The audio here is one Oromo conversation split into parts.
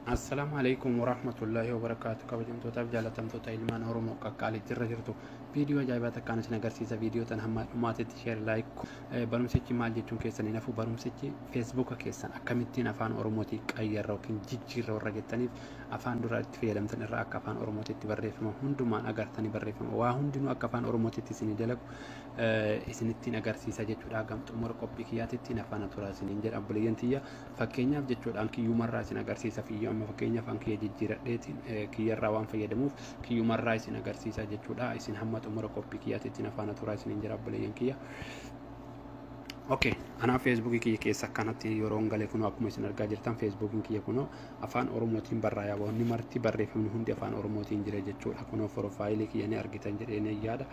Assalamu alaikum warahmatullahi wabarakatuh. Kabajamtootaaf jaalatamtoota ilmaan Oromoo qaqqaalitti irra jirtu viidiyoo ajaa'ibaa takkaan isin agarsiisa. Viidiyoo tan hamma dhumaatitti sheer laayik. Barumsichi maal jechuun keessanii nafu barumsichi feesbuuka keessan akkamittiin afaan Oromootii qayyarra yookiin jijjiirra warra jettaniif afaan dura itti fayyadamtan irraa akka afaan Oromootiitti barreeffama hundumaan agartanii barreeffama waa hundinuu akka afaan Oromootiitti isinii dalagu isinittiin agarsiisa jechuudha. Gam xumura qophii kiyyaatittiin afaan turaa isiniin jedha obboleeyyan tiyya. Fakkeenyaaf jechuudhaan kiyyumarraa isin agarsiisa amma fakkeenyaaf an kiyya jijjiiradheetiin kiyyarraa waan fayyadamuuf kiyyumarraa isin agarsiisa jechuudha. Isin hamma xumura qophii kiyyaatittiin afaan turaa isiniin jedha obboleeyyan kiyya. Anaa feesbuukii kiyya keessa akkanatti yeroo galee kunoo akkuma isin argaa jirtan feesbuukiin kiyya kunoo afaan Oromootiin barraa'aa wanni marti barreeffamni hundi afaan Oromootiin jira jechuudha. Kunoo profaayilii kiyya ni argitan jedhee yaada.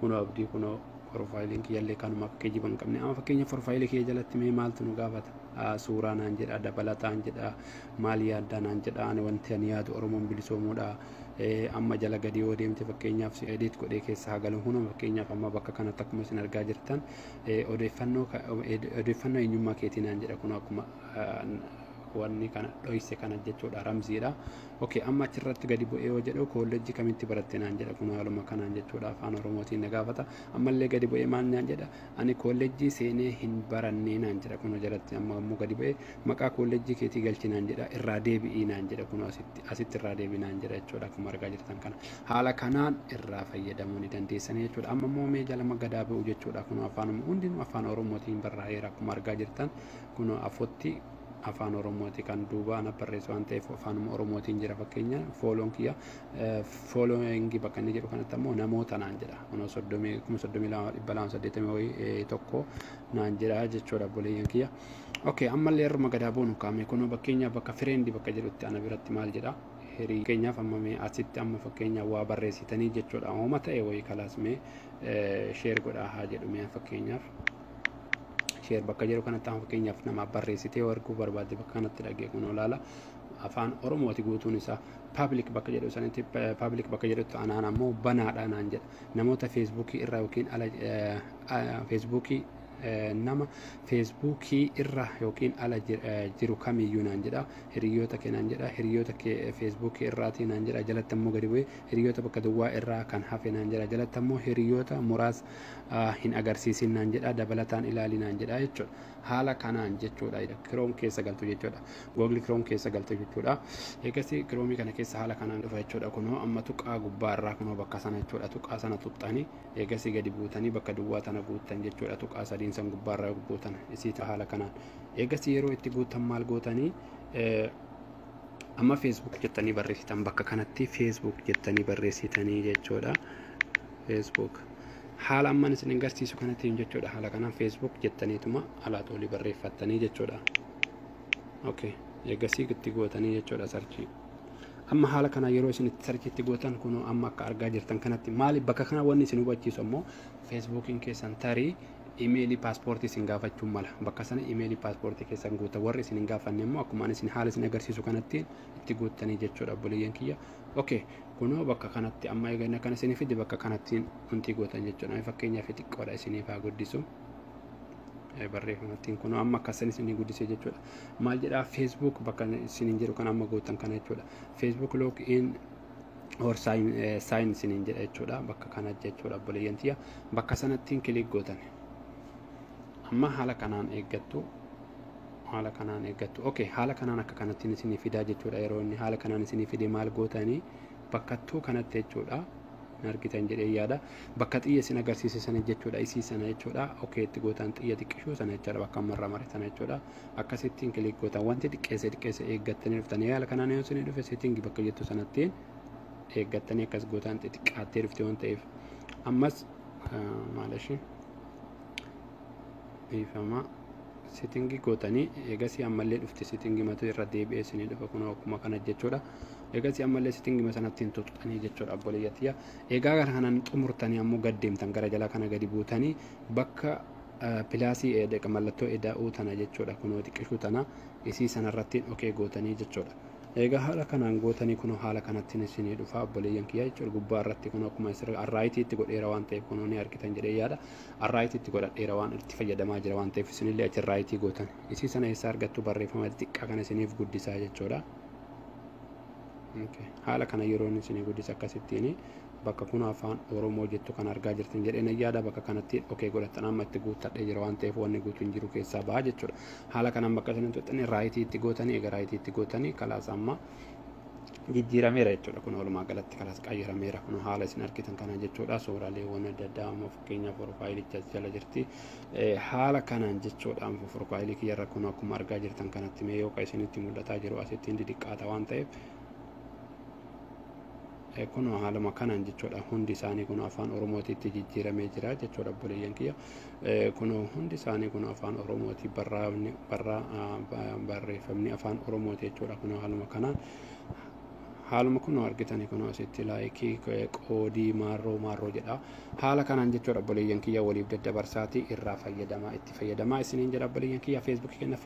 Kunoo abdii kunoo profaayiliin kiyyallee kanuma akka geejjiba hin qabne amma fakkeenya profaayilii kiyya jalatti mee maaltu nu gaafata suuraa naan jedha dabalataan jedha maal yaaddaa naan jedha ani wanti ani yaadu Oromoon bilisoomuudha amma jala gadi yoo deemte fakkeenyaaf edit godhee keessa hagalu hunuma fakkeenyaaf amma bakka kanatti akkuma isin argaa jirtan odeeffannoo eenyummaa keetii naan jedha kun akkuma wanni kana dhoyse kana jechuudha ramziidha. Amma achirratti gadi bu'ee yoo jedhu kolleejjii kamitti baratte naan jedha kun haaluma kanaan jechuudha afaan Oromootiin na gaafata. Ammallee gadi bu'ee maal naan jedha ani kolleejjii seenee hin barannee naan jedha kun jalatti amma ammoo gadi bu'ee maqaa kolleejjii keetii galchi naan jedha irraa deebi'ii naan jedha kun asitti irraa deebi'i naan jedha jechuudha akkuma argaa jirtan kana. Haala kanaan irraa fayyadamuu ni dandeessanii jechuudha. Amma immoo mee jalama gadaa bu'u jechuudha kun afaan hundinuu afaan Oromootiin barraa'eera akkuma argaa jirtan kun afotti afaan Oromooti kan duuba ana barreessu waan ta'eef afaan Oromootiin jira fakkeenya fooloon kiyya foolooyingi bakka inni jedhu kanatti ammoo namoota naan jedha kunoo 32,281 naan jedha jechuudha obboleeyyan kiyya. Ammallee irruma gadaa buunu kaame kunoo fakkeenyaaf bakka fireendi bakka jedhutti ana biratti maal jedha hirii fakkeenyaaf amma mee asitti amma fakkeenyaaf waa barreessitanii jechuudha hooma ta'e wayii kalaas mee sheer godhaa haa jedhu mee fakkeenyaaf sheer bakka jedhu kanatti amma fakkeenyaaf nama barreessitee warquu barbaadde bakka kanatti dhagee kun olaala afaan Oromooti guutuun isaa public bakka jedhu sanitti public bakka jedhutti anaan ammoo banaadha naan jedha namoota feesbuukii irraa yookiin ala feesbuukii nama feesbuukii irra yookiin ala jiru kamiyyuu naan jedha hiriyoota kee naan jedha hiriyoota kee feesbuukii irraatii naan jedha jalatti ammoo gadi bu'ee hiriyoota bakka duwwaa irraa kan hafe naan jedha jalatti ammoo hiriyoota muraas hin agarsiisin naan jedha dabalataan ilaali naan jedha jechuudha. Haala kanaan jechuudha kiroom keessa galtu jechuudha googli kiroom keessa galtu jechuudha. Eegasii kiroomii kana keessa haala kanaan dhufa jechuudha kunoo amma tuqaa gubbaarraa kunoo bakka sana jechuudha tuqaa sana tuxxanii eegasii gadi buutanii bakka duwwaa tana guuttan jechuudha tuqaa sadii san gubbaarraa guutan isiita haala kanaan eegasii yeroo itti guutan maal gootanii amma feesbuuk jettanii barreessitan bakka kanatti feesbuuk jettanii barreessitanii jechuudha feesbuuk haala amman isin agarsiisu kanattiin jechuudha haala kanaan feesbuuk jettaniituma alaat olii barreeffattanii jechuudha. Eegasii itti gootanii jechuudha sarchii amma haala kana yeroo isin itti sarchiitti gootan kun amma akka argaa jirtan kanatti maali bakka kana wanni isin hubachiisu ammoo feesbuukiin keessan tarii imeelii paaspoortii isin gaafachuun mala bakka sana imeelii paaspoortii keessan guuta warri isin hin gaafanne immoo akkuma isin haala isin agarsiisu kanatti itti guuttanii jechuudha obboleeyyan kiyya. Kunoo bakka kanatti amma eegana kana isinii fide bakka kanattiin wanti gootan jechuudha fakkeenyaaf xiqqoodha isiniif haa guddisu barreeffamattiin kunoo amma akkasan isinii guddisee jechuudha maal jedhaa feesbuuk bakka isiniin jiru kan amma gootan kana jechuudha feesbuuk loog in or sign isiniin jedha jechuudha bakka kana jechuudha obboleeyyan tiyya bakka sanattiin kilik gootan amma haala kanaan eeggattu haala kanaan akka kanattiin isinii fidaa jechuudha yeroo inni haala kanaan isinii fide maal gootanii bakkattuu kanatti jechuudha argitan jedhee yaada bakka xiyya isin agarsiise sana jechuudha isii sana jechuudha itti gootan xiyya xiqqishuu sana jechuudha bakka marra mare sana jechuudha akkasittiin kilik gootan wanti xiqqeesse eeggattanii dhuftanii haala kanaan yoo isin dhufe settingi bakka jettu sanattiin eeggattanii akkas gootan xiqqaattee dhufte waan ta'eef ammas maalashi ifama settingi gootanii eegasii ammallee dhufte settingi matu irra deebi'ee isinii dhufa kun akkuma kana jechuudha. Eegasii ammallee settingi sanattiin tuxxanii jechuudha obboleeyyatiyya eegaa kanaan xumurtanii ammoo gad deemtan gara jala kana gadi buutanii bakka pilaasii mallattoo edaa'uu tana jechuudha kunoo xiqqishuu tana isii sanarratti gootanii jechuudha. Egaa haala kanaan gootanii kunoo haala kanattiin isinii dhufa obboleeyyan kiyya jechuudha gubbaa irratti kunoo akkuma arraayitii itti godheera waan ta'eef kunoo ni argitan jedhee yaada arraayitii itti godhadheera waan itti fayyadamaa jira waan ta'eef isinillee achi arraayitii gootan isii sana eessaa argattu barreeffama xiqqaa kana isiniif guddisaa jechuudha. haala kana yeroo isin guddisa akkasittiin bakka kun afaan oromoo jettu kan argaa jirtan jedheen yaada bakka kanatti okee godhatan amma itti guuttadhee jira waan ta'eef wanni guutuu hin jiru keessaa ba'a jechuudha. Haala kanaan bakka isin tuxxanii raayitii itti gootanii egaa raayitii itti gootanii kalaas amma jijjiirameera jechuudha. Kun walumaa galatti kalaas qayyarameera kun haala isin argitan kana jechuudha. Suuraalee waan adda addaa amma fakkeenyaaf profaayilicha jala jirti haala kanaan jechuudha. Amma profaayilii kiyyarra kun akkuma argaa jirtan kanatti mee yookaan isinitti mul'ataa jiru asittiin didiqqaata waan ta'eef kun haaluma kanaan jechuudha. Hundi isaanii kun afaan oromootiitti jijjiiramee jira jechuudha obboleeyyan kiyya. Kun hundi isaanii kun afaan oromootii barreeffamni afaan oromooti jechuudha. Kun haaluma kanaan haaluma kun argitanii kun asitti laayikii qoodii maarroo jedha. Haala kanaan jechuudha obboleeyyan kiyya waliif daddabarsaati irraa fayyadamaa itti fayyadamaa isiniin jedha obboleeyyan kiyya. Feesbuukii kenna